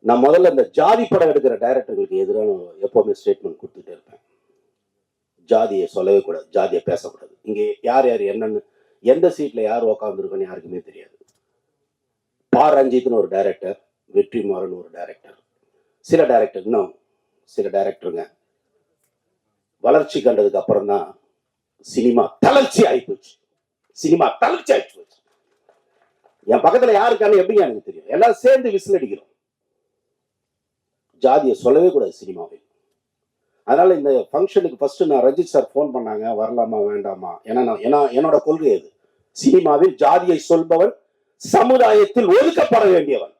நான் முதல்ல இந்த ஜாதி படம் எடுக்கிற டைரக்டர்களுக்கு எதிரான எப்பவுமே ஸ்டேட்மெண்ட் கொடுத்துட்டே இருப்பேன். ஜாதியை சொல்லவே கூடாது, ஜாதியை பேசக்கூடாது. இங்கே யார் யார் என்னன்னு எந்த சீட்ல யார் உக்காந்துருக்கோன்னு யாருக்குமே தெரியாது. பா ரஞ்சித்னு ஒரு டைரக்டர், வெற்றிமாறன் ஒரு டைரக்டர், சில டைரக்டர், இன்னும் சில டைரக்டருங்க வளர்ச்சி கண்டதுக்கு அப்புறம் தான் சினிமா தளர்ச்சி ஆயிப்போச்சு. சினிமா தளர்ச்சி ஆயிடுச்சு. என் பக்கத்துல யாருக்கான எப்படிங்க எனக்கு தெரியும். எல்லாரும் சேர்ந்து விசில் அடிக்கிறோம். ஜாதியை சொல்லவே கூடாது சினிமாவில். அதனால இந்த ஃபங்க்ஷனுக்கு ஃபர்ஸ்ட் நான் ரஞ்சித் சார் ஃபோன் பண்ணாங்க, வரலாமா வேண்டாமா. ஏன்னா என்னோட கொள்கை அது. சினிமாவில் ஜாதியை சொல்பவன் சமுதாயத்தில் ஒதுக்கப்பட வேண்டியவன்.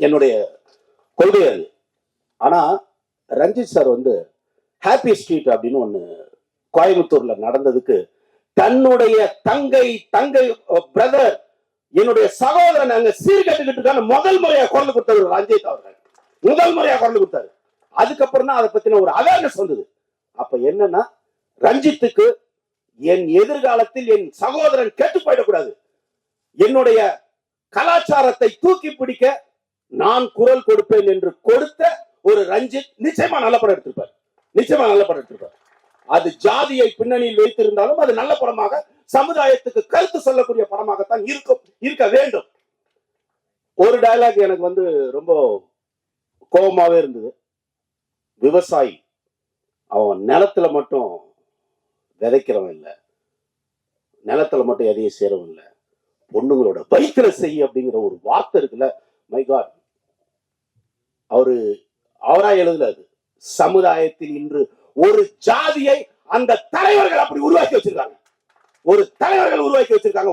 என்னுடைய கொள்கை அது. ஆனா ரஞ்சித் சார் வந்து ஹாப்பி ஸ்ட்ரீட் அப்படின்னு ஒண்ணு கோயம்புத்தூர்ல நடந்ததுக்கு தன்னுடைய தங்கை பிரதர், என்னுடைய சகோதரன் அங்க சீர்கட்டுக்கிட்டு முதல் முறையா குரல் கொடுத்தது ரஞ்சித் அவர்கள். முதல் முறையா குரல் கொடுத்தாரு. அதுக்கப்புறம் தான் அதை பத்தின ஒரு அவேர்னஸ் வந்தது. அப்ப என்னன்னா, ரஞ்சித்துக்கு என் எதிர்காலத்தில் என் சகோதரன் கெட்டு போயிடக்கூடாது, என்னுடைய கலாச்சாரத்தை தூக்கி பிடிக்க நான் குரல் கொடுப்பேன் என்று கொடுத்த ஒரு ரஞ்சித் நிச்சயமா நல்ல படம் எடுத்திருப்பார். நிச்சயமா நல்ல படம் எடுத்திருப்பார். அது ஜாதியை பின்னணியில் வைத்திருந்தாலும் அது நல்ல படமாக, சமுதாயத்துக்கு கருத்து சொல்லக்கூடிய படமாகத்தான் இருக்க வேண்டும். ஒரு டயலாக் எனக்கு வந்து ரொம்ப கோபமாவே இருந்தது. விவசாயி அவன் நிலத்துல மட்டும் விதைக்கிறவன் இல்லை, நிலத்துல மட்டும் எதையும் சேரவன் இல்லை, பொண்ணுங்களோட வயிற்றுல செய்ய அப்படிங்கிற ஒரு வார்த்தை இருக்குல்ல. மை காட், அவரா எழுதல. அது சமுதாயத்தில் இன்று ஒரு ஜாதியை அந்த தலைவர்கள் அப்படி உருவாக்கி வச்சிருக்காங்க. ஒரு தலைவர்கள் உருவாக்கி வச்சிருக்காங்க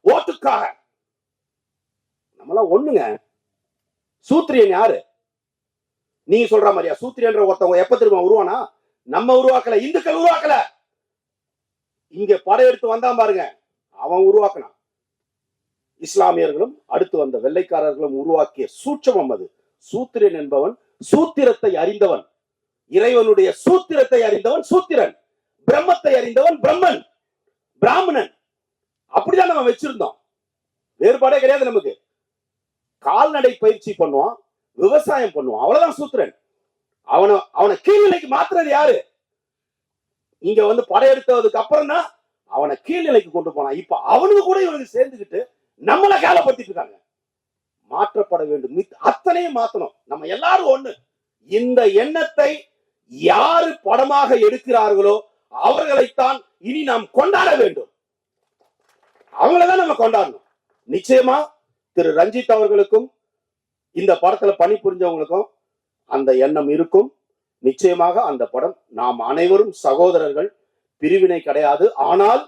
ஓட்டுக்காக. நம்மளாம் ஒண்ணுங்க. சூத்திரியன் யாரு? நீங்க சொல்ற மாதிரியா சூத்திரியன்ற ஒருத்தவங்க எப்ப திரும்ப உருவானா? நம்ம உருவாக்கல, இந்துக்கள் உருவாக்கல. இங்க படையெடுத்து வந்தான் பாருங்க, அவன் உருவாக்கினான். இஸ்லாமியர்களும் அடுத்து வந்த வெள்ளைக்காரர்களும் உருவாக்கிய சூட்சமம் அது. சூத்திரன் என்பவன் சூத்திரத்தை அறிந்தவன், இறைவனுடைய சூத்திரத்தை அறிந்தவன் சூத்திரன், பிரம்மத்தை அறிந்தவன் பிரம்மன், பிராமணன். அப்படிதான் நம்ம வச்சிருந்தோம். வேறுபாடே கிடையாது நமக்கு. கால்நடை பயிற்சி பண்ணுவான், விவசாயம் பண்ணுவான், அவ்வளவுதான் சூத்திரன். அவனை கீழ்நிலைக்கு மாத்துறது யாரு? இங்க வந்து படையெடுத்ததுக்கு அப்புறம் தான் அவனை கீழ்நிலைக்கு கொண்டு போனான். இப்ப அவனுக்கு கூட இவனுக்கு சேர்ந்துக்கிட்டு நம்மளை கேவலப்படுத்திட்டு இருக்காங்க. மாற்றப்பட வேண்டும், அத்தனையும் மாத்தணும். நம்ம எல்லாரும் ஒண்ணு. இந்த எண்ணத்தை யாரு படமாக எடுக்கிறார்களோ அவர்களைத்தான் இனி நாம் கொண்டாட வேண்டும். அவங்களதான் நம்ம கொண்டாடணும். நிச்சயமா திரு ரஞ்சித் அவர்களுக்கும் இந்த படத்துல பணிபுரிஞ்சவங்களுக்கும் அந்த எண்ணம் இருக்கும். நிச்சயமாக அந்த படம், நாம் அனைவரும் சகோதரர்கள், பிரிவினை கிடையாது. ஆனால்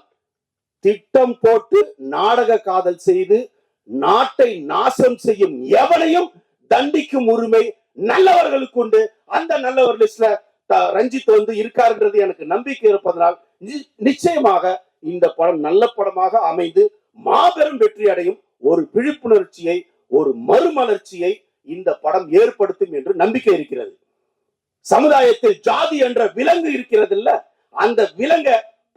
திட்டம் போட்டு நாடக காதல் செய்து நாட்டை நாசம் செய்யும் எவனையும் தண்டிக்கும் உரிமை நல்லவர்களுக்கு உண்டு. அந்த நல்லவர் லிஸ்ட்ல ரஞ்சித் வந்து இருக்காருன்றது எனக்கு நம்பிக்கை இருப்பதனால் நிச்சயமாக இந்த படம் நல்ல படமாக அமைந்து மாபெரும் வெற்றி அடையும். ஒரு விழிப்புணர்ச்சியை, ஒரு மறுமலர்ச்சியை இந்த படம் ஏற்படுத்தும் என்று நம்பிக்கை இருக்கிறது. சமுதாயத்தில் ஜாதி என்ற விலங்கு இருக்கிறது இல்ல, அந்த விலங்க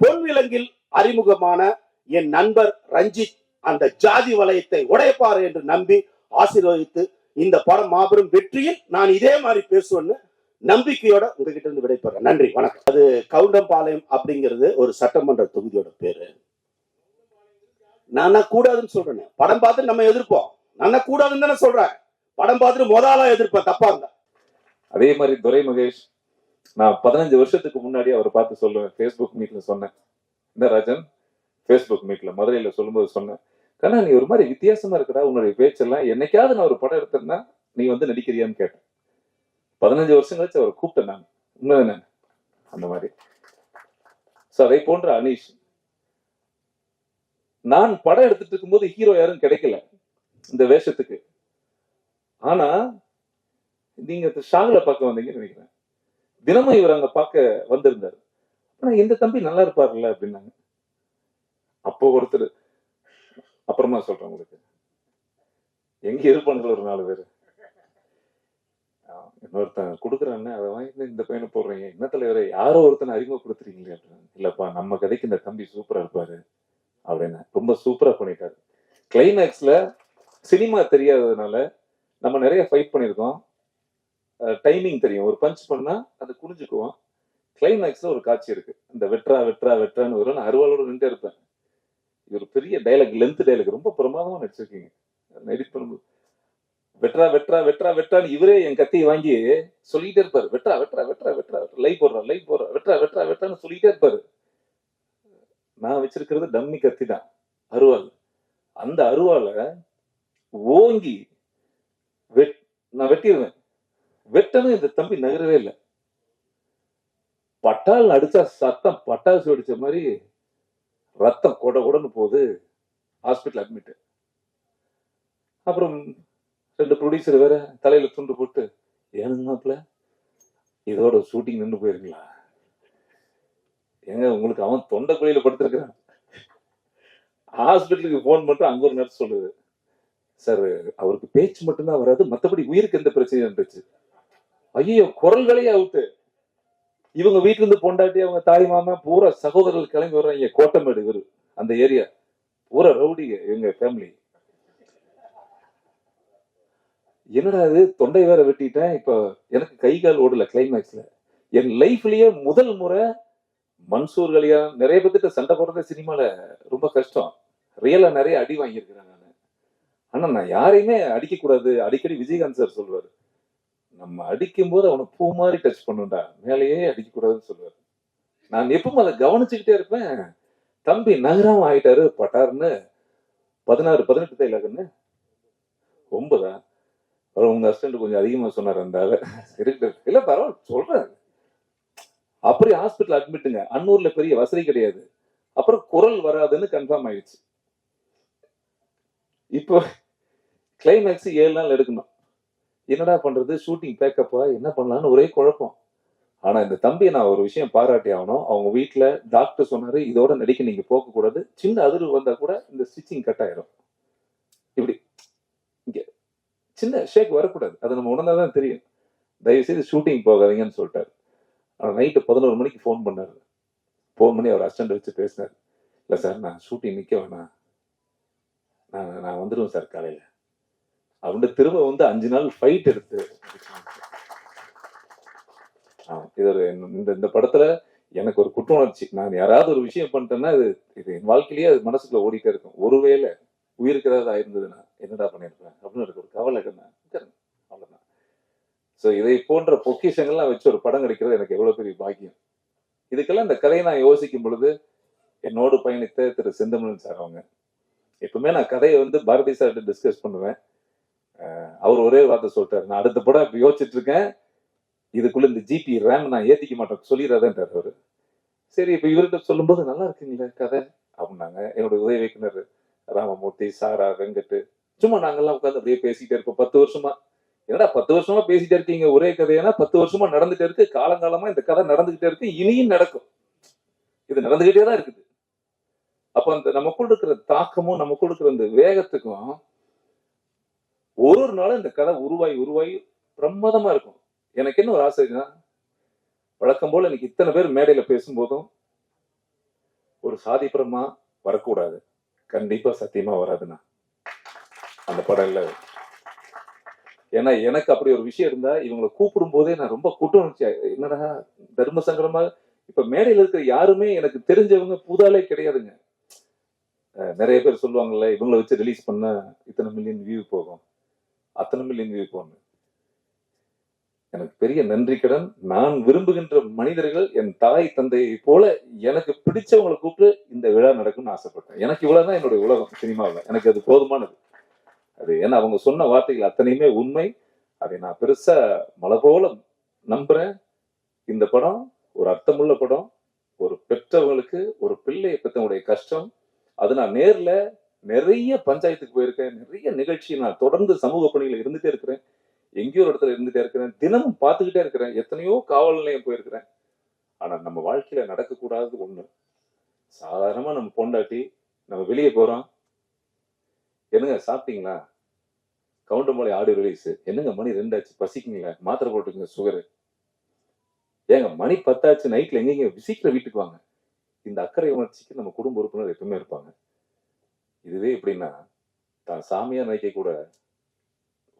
பொன் விலங்கில் அறிமுகமான என் நண்பர் ரஞ்சித் அந்த ஜாதி வலயத்தை உடைப்பார் என்று நம்பி ஆசீர்வதித்து இந்த படம் மாபெரும் வெற்றியில் நான் இதே மாதிரி பேசுவேன்னு நம்பிக்கையோட உங்ககிட்ட இருந்து விடைபெறேன். நன்றி, வணக்கம். அது கவுண்டம்பாளையம் அப்படிங்கிறது ஒரு சட்டமன்ற தொகுதியோட பேரு. நான் கூடாதுன்னு சொல்றேன். படம் பார்த்து நம்ம எதிர்ப்போம். நான் கூடாதுன்னு தானே சொல்றேன். படம் பார்த்துட்டு முதலா எதிர்ப்பேன், தப்பா இருந்தா. அதே மாதிரி துரை மகேஷ், நான் 15 வருஷத்துக்கு முன்னாடி அவரை பார்த்து சொல்லுவேன். ஃபேஸ்புக் மீட்ல சொன்னேன், இந்த ராஜன் ஃபேஸ்புக் மீட்ல மதுரையில சொல்லும்போது சொன்னேன், கண்ணா நீ ஒரு மாதிரி வித்தியாசமா இருக்கடா, உன்னுடைய பேச்செல்லாம் என்னைக்காவது நான் ஒரு படம் எடுத்தேன்னா நீ வந்து நடிக்கிறியான்னு கேட்டேன். 15 வருஷம் கழிச்சு அவரை கூப்பிட்டேன் நான். உண்மைதானே? அந்த மாதிரி. அதை போன்ற அனீஷ், நான் படம் எடுத்துட்டு இருக்கும்போது ஹீரோ யாரும் கிடைக்கல இந்த வேஷத்துக்கு. ஆனா நீங்க ஷாகுல பார்க்க வந்தீங்கன்னு நினைக்கிறேன். தினமும் இவர் அங்க பார்க்க வந்திருந்தாரு. ஆனா இந்த தம்பி நல்லா இருப்பாருல்ல அப்படின்னாங்க. அப்போ ஒருத்தர், அப்புறமா சொல்றேன் உங்களுக்கு, எங்க இருப்பானுங்கள ஒரு 4 பேரு, இன்னொருத்தன் கொடுக்குறான்னு அதை வாங்கி இந்த பையனை போடுறீங்க, என்ன தலைவரை யாரோ ஒருத்தனை அறிமுகப்படுத்துறீங்களே அப்படின்னு. இல்லப்பா நம்ம கதைக்கு இந்த தம்பி சூப்பரா இருப்பாரு அப்படின்னு ரொம்ப சூப்பரா பண்ணிட்டாரு. கிளைமேக்ஸ்ல சினிமா தெரியாததுனால நம்ம நிறைய ஃபைட் பண்ணியிருக்கோம். டைமிங் தெரியும். ஒரு பஞ்ச் பண்ணா அது குனிஞ்சுக்குவோம். கிளைமேக்ஸ்ல ஒரு காட்சி இருக்கு. இந்த வெட்றா வெட்றா வெட்றான்னு வரும். நான் அருவாளோட நின்றுட்டே இருப்பேன். இது ஒரு பெரிய டைலாக், லென்த் டைலாக். ரொம்ப பிரமாதமா நடிச்சிருக்கீங்க. எடிட் பண்ணும்போது வெட்றா வெட்றா வெட்றா வெட்றான்னு இவரே என் கத்தியை வாங்கி சொல்லிட்டே இருப்பாரு. வெட்றா வெட்றா வெட்றா வெட்றா லைவ் போடுறா லைவ் போடுறா வெட்றா வெட்றா வெட்றான்னு சொல்லிட்டே இருப்பாரு. நான் வச்சிருக்கிறது டம்மி கத்தி தான், அருவாள். அந்த அருவாளை ஓங்கி நான் வெட்டிடுவேன். வெட்டணும், இந்த தம்பி நகரவே இல்லை. பட்டால் அடிச்சா சத்தம் பட்டாசு வெடிச்ச மாதிரி ரத்தம் கொட கொடன்னு போகுது. Hospital admit. அப்புறம் 2 ப்ரொடியூசர் வேற தலையில துண்டு போட்டு, ஏனுங்கப்பல இதோட ஷூட்டிங் நின்று போயிருங்களா? ஏங்க உங்களுக்கு அவன் தொண்டை குழியில படுத்திருக்கிறான். ஹாஸ்பிட்டலுக்கு போன் மட்டும் அங்க ஒரு நர்ஸ் சொல்லுது, சார் அவருக்கு பேச்சு மட்டும்தான் வராது, மத்தபடி உயிருக்கு எந்த பிரச்சனையும் இருந்துச்சு. ஐயோ, குரல்களே அவுட்டு. இவங்க வீட்டுல இருந்து பொண்டாட்டி, அவங்க தாய் மாமா பூரா சகோதரர்கள் கிளம்பி வர்றாங்க. கோட்டமேடு இவரு, அந்த ஏரியா பூரா ரவுடிங்க இவங்க ஃபேமிலி. என்னடா இது, தொண்டை வேற வெட்டிட்டேன். இப்ப எனக்கு கை கால் ஓடல. கிளைமேக்ஸ்ல என் லைஃப்லயே முதல் முறை மன்சூர் கலியான் நிறைய பேர்த்திட்ட சண்டை போடுறதே சினிமால ரொம்ப கஷ்டம். ரியலா நிறைய அடி வாங்கியிருக்கிறேன் நான். ஆனா நான் யாரையுமே அடிக்க கூடாது. அடிக்கடி விஜயகாந்த் சார் சொல்லுவாரு, நம்ம அடிக்கும் போது அவனை பூ மாதிரி டச் பண்ணுண்டா, மேலேயே அடிக்க கூடாதுன்னு சொல்லுவாரு. நான் எப்பவும் அதை கவனிச்சுக்கிட்டே இருப்பேன். தம்பி நகரம் ஆயிட்டாரு பட்டாருன்னு 16 18 தைலாக்குன்னு 9. உங்க அசிஸ்டன்ட் கொஞ்சம் அதிகமா சொன்னார் அந்த ஆளு. இல்ல பரவாயில்ல சொல்றேன். அப்படி ஹாஸ்பிட்டல் அட்மிட்டுங்க. அன்னூர்ல பெரிய வசதி கிடையாது. அப்புறம் குரல் வராதுன்னு கன்ஃபார்ம் ஆயிடுச்சு. இப்போ கிளைமேக்ஸ் 7 நாள் எடுக்கணும். என்னடா பண்றது, ஷூட்டிங் பேக்கப்பா, என்ன பண்ணலாம்னு ஒரே குழப்பம். ஆனா இந்த தம்பியை நான் ஒரு விஷயம் பாராட்டி ஆகணும். அவங்க வீட்டுல டாக்டர் சொன்னாரு, இதோட நடிக்க நீங்க போக கூடாது, சின்ன அதிர்வு வந்தா கூட இந்த ஸ்டிச்சிங் கட் ஆயிரும், இப்படி இங்க சின்ன ஷேக் வரக்கூடாது, அதை நம்ம உணர்ந்தாதான் தெரியும், தயவு செய்து ஷூட்டிங் போகாதீங்கன்னு சொல்லிட்டாரு. ஆனா நைட்டு 11 மணிக்கு ஃபோன் பண்ணாரு. ஃபோன் பண்ணி அவர் அசிஸ்டன்ட் வச்சு பேசினார். இல்லை சார், நான் ஷூட்டிங் நிற்க வேணாம், நான் வந்துடுவேன் சார் காலையில் அப்படின்னு திரும்ப வந்து 5 நாள் ஃபைட் எடுத்து. இது ஒரு இந்த படத்துல எனக்கு ஒரு குற்ற உணர்ச்சி. நான் யாராவது ஒரு விஷயம் பண்ணிட்டேன்னா இது என் வாழ்க்கையிலேயே அது மனசுக்குள்ள ஓடிட்டே இருக்கும். ஒருவேளை உயிருக்கு ஏதாவது ஆயிருந்ததுன்னா என்னடா பண்ணிருப்பேன் அப்படின்னு எனக்கு ஒரு கவலை. அவ்வளவுதான். ஸோ இதை போன்ற பொக்கிஷங்கள்லாம் வச்சு ஒரு படம் கிடைக்கிறது எனக்கு எவ்வளவு பெரிய பாக்கியம். இதுக்கெல்லாம் இந்த கதையை நான் யோசிக்கும் பொழுது என்னோடு பயணித்த திரு செந்தமிழன் சார் அவங்க. எப்பவுமே நான் கதையை வந்து பாரதி சார்கிட்ட டிஸ்கஸ் பண்ணுவேன். அவர் ஒரே வார்த்தை சொல்லிட்டாரு, நான் அடுத்த படம் இப்ப யோசிச்சுட்டு இருக்கேன், இதுக்குள்ள இந்த ஜிபி ரேம் நான் ஏத்திக்க மாட்டேன், சொல்லிடாதேன்றாரு அவரு. சரி, இப்ப இவர்கிட்ட சொல்லும்போது நல்லா இருக்குங்களே கதை அப்படின்னாங்க. என்னோட உதவி இயக்குனர் ராமமூர்த்தி, சாரா, வெங்கட், சும்மா நாங்கெல்லாம் உட்காந்து அப்படியே பேசிட்டே இருப்போம் 10 வருஷமா. என்னடா 10 வருஷமா பேசிட்டே இருக்கீங்க ஒரே கதையானா? 10 வருஷமா நடந்துட்டே இருக்கு, காலங்காலமா இந்த கதை நடந்துகிட்டே இருக்கு, இனியும் நடக்கும், இது நடந்துகிட்டே தான் இருக்குது. அப்ப அந்த நமக்குள்ள இருக்கிற தாக்கமும் நமக்குள்ள இருக்கிற அந்த வேகத்துக்கும் ஒரு நாளும் இந்த கதை உருவாகி பிரமாதமா இருக்கும். எனக்கு என்ன ஒரு ஆசைன்னா, வழக்கம் போல இன்னைக்கு இத்தனை பேர் மேடையில பேசும்போதும் ஒரு சாதிப்புறமா வரக்கூடாது. கண்டிப்பா சத்தியமா வராதுண்ணா அந்த படம் இல்ல. ஏன்னா எனக்கு அப்படி ஒரு விஷயம் இருந்தா இவங்களை கூப்பிடும் போதே நான் ரொம்ப குற்றம், என்னடா தர்ம சங்கடமா. இப்ப மேடையில இருக்கிற யாருமே எனக்கு தெரிஞ்சவங்க புதாலே கிடையாதுங்க. நிறைய பேர் சொல்லுவாங்கல்ல, இவங்களை வச்சு ரிலீஸ் பண்ண இத்தனை மில்லியன் வியூ போகும், அத்தனை மில்லியன் வியூ போகும். எனக்கு பெரிய நன்றி கடன். நான் விரும்புகின்ற மனிதர்கள் என் தாய் தந்தையை போல எனக்கு பிடிச்சவங்களை கூப்பிட்டு இந்த விழா நடக்கும்னு ஆசைப்பட்டேன். எனக்கு இவ்வளவுதான் என்னுடைய உலகம் சினிமாவில். எனக்கு அது போதுமானது. அது ஏன்னா அவங்க சொன்ன வார்த்தைகள் அத்தனையுமே உண்மை. அதை நான் பெருசா மலை போல நம்புறேன். இந்த படம் ஒரு அர்த்தமுள்ள படம். ஒரு பெற்றவங்களுக்கு ஒரு பிள்ளையை பெற்றவங்களுடைய கஷ்டம். அது நான் நேர்ல நிறைய பஞ்சாயத்துக்கு போயிருக்கேன், நிறைய நிகழ்ச்சி நான் தொடர்ந்து சமூக பணிகள் இருந்துட்டே இருக்கிறேன், எங்கேயோ ஒரு இடத்துல இருந்துட்டே இருக்கிறேன், தினமும் பார்த்துக்கிட்டே இருக்கிறேன், எத்தனையோ காவல் நிலையம் போயிருக்கிறேன். ஆனா நம்ம வாழ்க்கையில நடக்கக்கூடாது ஒண்ணு, சாதாரணமா நம்ம பொண்டாட்டி நம்ம வெளியே போறோம், என்னங்க சாப்பிட்டீங்களா, கவுண்டமலை ஆடியோ ரிலீஸ், என்னங்க மணி 2 ஆச்சு, பசிக்குங்களா, மாத்திரை போட்டுக்குங்க சுகரு, ஏங்க மணி 10 ஆச்சு, நைட்ல எங்கெங்க, சீக்கிரம் வீட்டுக்கு வாங்க. இந்த அக்கறை உணர்ச்சிக்கு நம்ம குடும்ப உறுப்பினர் எப்பவுமே இருப்பாங்க. இதுவே எப்படின்னா, தான் சாமியா நினைக்க கூட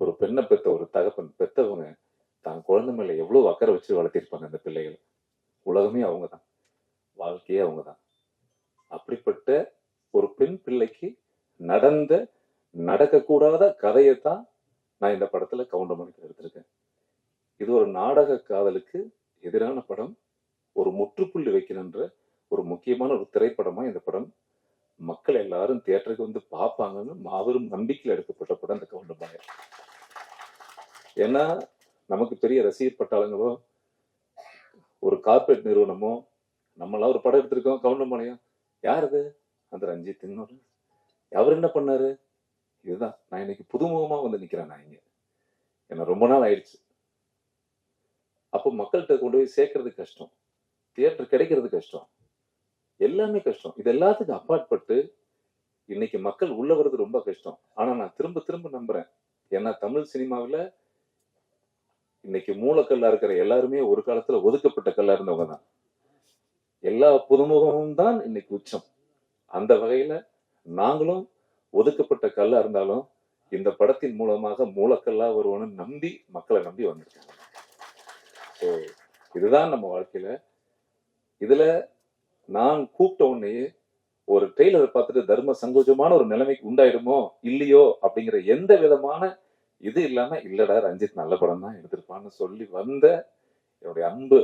ஒரு பெண்ணை பெத்த ஒரு தகப்பன் பெத்தவங்க தான் குழந்தை மேல எவ்வளவு அக்கறை வச்சு வளர்த்திருப்பாங்க அந்த பிள்ளைகள். உலகமே அவங்கதான், வாழ்க்கையே அவங்கதான். அப்படிப்பட்ட ஒரு பெண் பிள்ளைக்கு நடக்கக்கூடாத கதையைத்தான் நான் இந்த படத்துல கவுண்டமணிக்கு எடுத்திருக்கேன். இது ஒரு நாடக காதலுக்கு எதிரான படம். ஒரு முற்றுப்புள்ளி வைக்கணுன்ற ஒரு முக்கியமான ஒரு திரைப்படமா இந்த படம் மக்கள் எல்லாரும் தியேட்டருக்கு வந்து பார்ப்பாங்கன்னு மாபெரும் நம்பிக்கையில் எடுக்கப்பட்ட படம் இந்த கவுண்டமணி. ஏன்னா நமக்கு பெரிய ரசிகர் பட்டாளங்களோ ஒரு கார்பரேட் நிறுவனமோ நம்மளாம் ஒரு படம் எடுத்திருக்கோம் கவுண்டமணியும் யார் அது அந்த ரஞ்சித் இன்னொரு அவர் என்ன பண்ணாரு இதுதான். நான் இன்னைக்கு புதுமுகமா வந்து நிக்கிறேன். நான் இங்க என்ன ரொம்ப நாள் ஆயிடுச்சு. அப்போ மக்கள்கிட்ட கொண்டு போய் சேர்க்கறது கஷ்டம், தியேட்டர் கிடைக்கிறது கஷ்டம், எல்லாமே கஷ்டம். இது எல்லாத்துக்கும் அப்பாற்பட்டு இன்னைக்கு மக்கள் உள்ள வர்றது ரொம்ப கஷ்டம். ஆனா நான் திரும்ப திரும்ப நம்புறேன். ஏன்னா தமிழ் சினிமாவில இன்னைக்கு மூலக்கல்லா இருக்கிற எல்லாருமே ஒரு காலத்துல ஒதுக்கப்பட்ட கல்லா இருந்தவங்க தான். எல்லா புதுமுகமும் தான் இன்னைக்கு உச்சம். அந்த வகையில நாங்களும் ஒதுக்கப்பட்ட கல்லா இருந்தாலும் இந்த படத்தின் மூலமாக மூலக்கல்லா வருவோன்னு நம்பி மக்களை நம்பி வந்திருக்காங்க. ஸோ இதுதான் நம்ம வாழ்க்கையில. இதுல நான் கூப்பிட்ட உடனேயே ஒரு ட்ரெய்லர் பார்த்துட்டு தர்ம சங்கோஜமான ஒரு நிலைமைக்கு உண்டாயிடுமோ இல்லையோ அப்படிங்கிற எந்த விதமான இது இல்லாம இல்லடா ரஞ்சித் நல்ல படம் தான் எடுத்திருப்பான்னு சொல்லி வந்த என்னுடைய அன்பு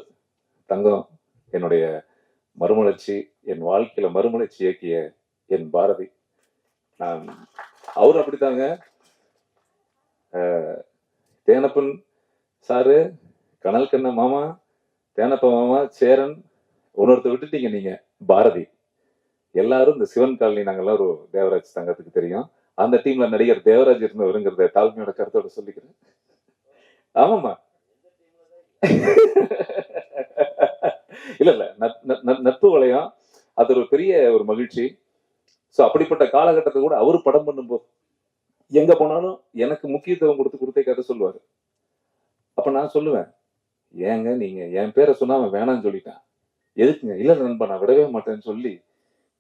தங்கம், என்னுடைய மறுமலர்ச்சி, என் வாழ்க்கையில மறுமலர்ச்சி இயக்கிய என் பாரதி. நான் அவரு அப்படித்தாங்க. தேனப்பன் சாரு, கனல் கண்ண மாமா, தேனப்ப மாமா, சேரன், ஒன்னொருத்த விட்டுட்டீங்க நீங்க பாரதி. எல்லாரும் இந்த சிவன் காலனி நாங்கெல்லாம் ஒரு தேவராஜ் சங்கத்துக்கு தெரியும். அந்த டீம்ல நடிகர் தேவராஜ் இருந்தவருங்கிறத தாழ்மையோட கருத்தோட சொல்லிக்கிறேன். ஆமாமா இல்ல இல்ல நட்பு வளையம் அது ஒரு பெரிய ஒரு மகிழ்ச்சி. சோ அப்படிப்பட்ட காலகட்டத்தை கூட அவரு படம் பண்ணும்போது எங்க போனாலும் எனக்கு முக்கியத்துவம் கொடுத்தே கதை சொல்லுவாரு. அப்ப நான் சொல்லுவேன், ஏங்க நீங்க என் பேரை சொன்னா அவன் வேணான்னு சொல்லிட்டான், எதுக்குங்க? இல்ல நண்பா நான் விடவே மாட்டேன்னு சொல்லி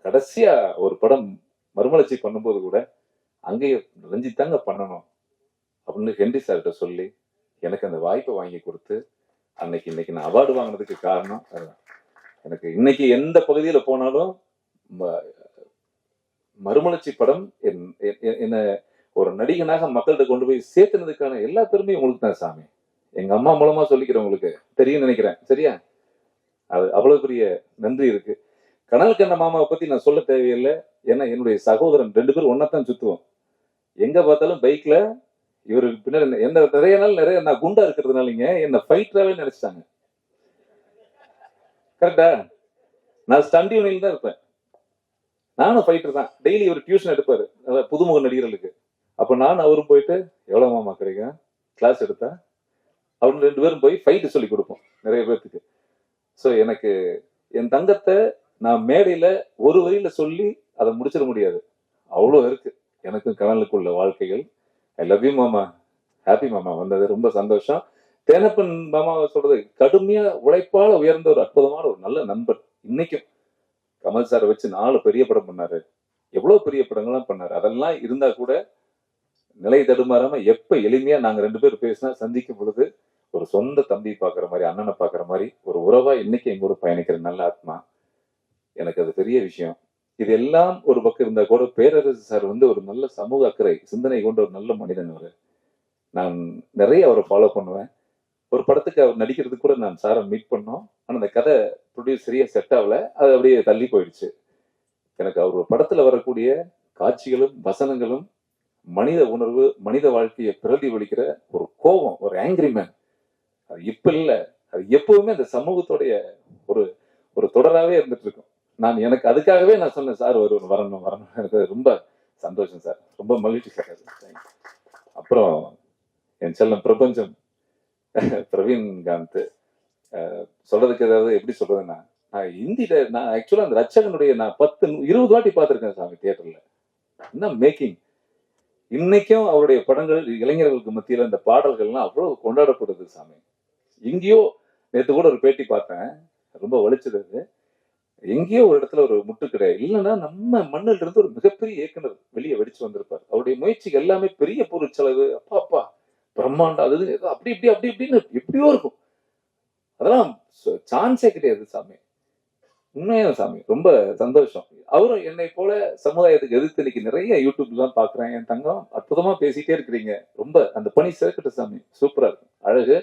கடைசியா ஒரு படம் மறுமலர்ச்சி பண்ணும்போது கூட அங்கேயே ரஞ்சித் தாங்க பண்ணணும் அப்படின்னு ஹென்றி சார்கிட்ட சொல்லி எனக்கு அந்த வாய்ப்பை வாங்கி கொடுத்து இன்னைக்கு நான் அவார்டு வாங்கினதுக்கு காரணம் அதுதான். எனக்கு இன்னைக்கு எந்த பகுதியில போனாலும் மறுமலர்ச்சி படம் என்ன ஒரு நடிகனாக மக்கள்கிட்ட கொண்டு போய் சேர்த்துனதுக்கான எல்லா பெருமையும் உங்களுக்கு தான் சாமி. எங்க அம்மா மூலமா சொல்லிக்கிறேன், உங்களுக்கு தெரியும் நினைக்கிறேன். சரியா? அது அவ்வளவு பெரிய நன்றி இருக்கு. கனல் கண்ண மாமாவை பத்தி நான் சொல்ல தேவையில்லை. ஏன்னா என்னுடைய சகோதரன் 2 பேரும் ஒன்னதான் சுத்துவோம். எங்க பார்த்தாலும் பைக்ல இவரு பின்னாடி எந்த நிறைய நான் குண்டா இருக்கிறதுனாலங்க என்ன ஃபைட்டராவே நினைச்சிட்டாங்க. கரெக்டா? நான் ஸ்டண்ட் யூனியன் தான் இருப்பேன். நானும் ஃபைட்டர் தான். டெய்லி இவர் டியூஷன் எடுப்பாரு புதுமுக நடிகர்களுக்கு. அப்ப நான் அவரும் போயிட்டு எவ்வளவு மாமா கிடைக்கும் கிளாஸ் எடுத்தா அவங்க 2 பேரும் போய் ஃபைட்டு சொல்லி கொடுப்போம் நிறைய பேர்த்துக்கு. ஸோ எனக்கு என் தங்கத்தை நான் மேடையில ஒரு வரியில சொல்லி அதை முடிச்சிட முடியாது. அவ்வளோ இருக்கு எனக்கும் கனலுக்குள்ள வாழ்க்கைகள். ஐ லவ் யூ மாமா, ஹாப்பி மாமா வந்தது ரொம்ப சந்தோஷம். தேனப்பன் மாமாவை சொல்றது கடுமையா உழைப்பால உயர்ந்த ஒரு அற்புதமான ஒரு நல்ல நண்பர். இன்னைக்கும் கமல் சாரை வச்சு 4 பெரிய படம் பண்ணாரு, எவ்வளவு பெரிய படங்கள்லாம் பண்ணாரு. அதெல்லாம் இருந்தா கூட நிலை தடுமாறாம எப்ப எளிமையா நாங்க 2 பேர் பேசினா சந்திக்கும் பொழுது ஒரு சொந்த தம்பி பாக்குற மாதிரி, அண்ணனை பாக்குற மாதிரி ஒரு உறவா இன்னைக்கு எங்க கூட பயணிக்கிற நல்ல ஆத்மா. எனக்கு அது பெரிய விஷயம். இது எல்லாம் ஒரு பக்கம் இருந்தா கூட பேரரசு சார் ஒரு நல்ல சமூக அக்கறை சிந்தனை கொண்ட ஒரு நல்ல மனிதன். அவரு நான் நிறைய அவரை ஃபாலோ பண்ணுவேன். ஒரு படத்துக்கு அவர் நடிக்கிறதுக்கு கூட நான் சாரை மீட் பண்ணோம். ஆனா அந்த கதை ப்ரொடியூஸ் சரியா செட் ஆகல, அது அப்படியே தள்ளி போயிடுச்சு. எனக்கு அவர் படத்துல வரக்கூடிய காட்சிகளும் வசனங்களும் மனித உணர்வு, மனித வாழ்க்கையை பிரதிபலிக்கிற ஒரு கோபம், ஒரு ஆங்கிரி மேன். அது இப்ப இல்ல, அது எப்பவுமே அந்த சமூகத்துடைய ஒரு ஒரு தொடராகவே இருந்துட்டு இருக்கும். எனக்கு அதுக்காகவே நான் சொன்னேன் சார் வரணும். எனக்கு ரொம்ப சந்தோஷம் சார், ரொம்ப மகிழ்ச்சி சார். அப்புறம் என் செல்லம் பிரபஞ்சம் பிரவீன் காந்த் சொல்றதுக்கு ஏதாவது எப்படி சொல்றதுன்னா, நான் ஹிந்தியில நான் ஆக்சுவலா அந்த ரட்சகனுடைய நான் 10-20 வாட்டி பார்த்திருக்கேன் சாமி தியேட்டர்ல. என்ன மேக்கிங்! இன்னைக்கும் அவருடைய படங்கள் இளைஞர்களுக்கு மத்தியில இந்த பாடல்கள்லாம் அவ்வளவு கொண்டாடப்படுது சாமி. எங்கேயோ நேற்று கூட ஒரு பேட்டி பார்த்தேன், ரொம்ப வலிச்சது. எங்கேயோ ஒரு இடத்துல ஒரு முட்டுக்கடை இல்லைன்னா நம்ம மண்ணில் இருந்து ஒரு மிகப்பெரிய இயக்குனர் வெளியே வெடிச்சு வந்திருப்பார். அவருடைய முயற்சிகள் எல்லாமே பெரிய பொருள் செலவு, அப்பா பிரம்மாண்டம் அது இது, ஏதோ அப்படி இப்படி அப்படி இப்படின்னு எப்படியோ இருக்கும். அதெல்லாம் சான்ஸே கிடையாது சாமி. உண்மையான சாமி. ரொம்ப சந்தோஷம். அவரும் என்னை போல சமுதாயத்துக்கு எதிர்த்து இன்னைக்கு நிறைய யூடியூப்லாம் பாக்குறேன். என் தங்கம் அற்புதமா பேசிட்டே இருக்கிறீங்க. ரொம்ப அந்த பணி சேர்க்கட்ட சாமி. சூப்பரா இருக்கு. அழகு.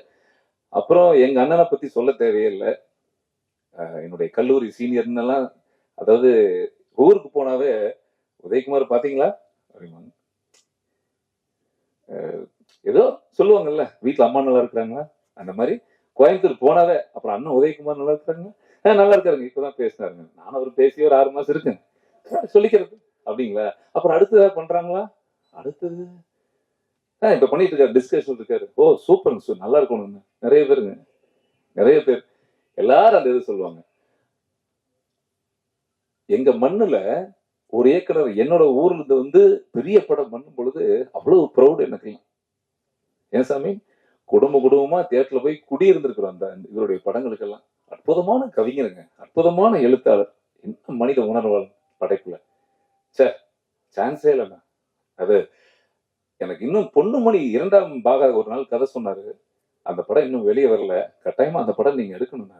அப்புறம் எங்க அண்ணனை பத்தி சொல்ல தேவையே இல்லை. என்னுடைய கல்லூரி சீனியர்னு எல்லாம், அதாவது ஊருக்கு போனாவே உதயகுமார் பாத்தீங்களா அப்படிம்பாங்க. ஏதோ சொல்லுவாங்கல்ல, வீட்டுல அம்மா நல்லா இருக்கிறாங்களா, அந்த மாதிரி கோயம்புத்தூர் போனாவே அப்புறம் அண்ணன் உதயகுமார் நல்லா இருக்கிறாங்க, நல்லா இருக்காருங்க, இப்பதான் பேசினாருங்க. நானும் அவர் பேசி ஒரு 6 மாசம் இருக்கேன் சொல்லிக்கிறது. அப்படிங்களா? அப்புறம் அடுத்து ஏதாவது பண்றாங்களா? அடுத்தது இப்ப பண்ணிட்டு இருக்காரு, டிஸ்கஷன் இருக்காரு. ஓ சூப்பர், நல்லா இருக்கணும்னு நிறைய பேருங்க, நிறைய பேர் எல்லாரும் அந்த இது சொல்லுவாங்க. எங்க மண்ணுல ஒரு ஏக்கர் என்னோட ஊர்ல இருந்து வந்து பெரிய படம் பண்ணும் பொழுது அவ்வளவு ப்ரௌட் எனக்கு. ஏன் சாமி, குடும்பமா தியேட்டர்ல போய் குடியிருந்திருக்கிறோம் அந்த இவருடைய படங்களுக்கெல்லாம். அற்புதமான கவிஞருங்க, அற்புதமான எழுத்தாளர், என்ன மனித உணர்வாளர் படைப்புல. சே, சான்ஸே இல்லைண்ணா. அது எனக்கு இன்னும் பொன்னுமணி 2ஆம் பாக ஒரு நாள் கதை சொன்னாரு. அந்த படம் இன்னும் வெளியே வரல, கட்டாயமா அந்த படம் நீங்க எடுக்கணும்.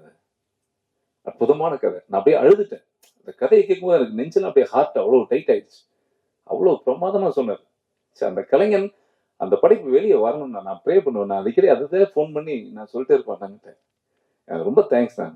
அற்புதமான கதை. நான் அப்படியே அழுதுட்டேன். அந்த கதையை கேட்கும்போது எனக்கு நெஞ்செல்லாம் அப்படியே ஹார்ட் அவ்வளவு டைட் ஆயிடுச்சு. அவ்வளவு பிரமாதமா சொன்னார். சரி, அந்த கலைஞன் அந்த படைப்பு வெளியே வரணும்னா நான் ப்ரே பண்ணுவேன். நான் அடிக்கடி அதுதான் ஃபோன் பண்ணி நான் சொல்லிட்டே இருப்பேன். ரொம்ப தேங்க்ஸ் தான்.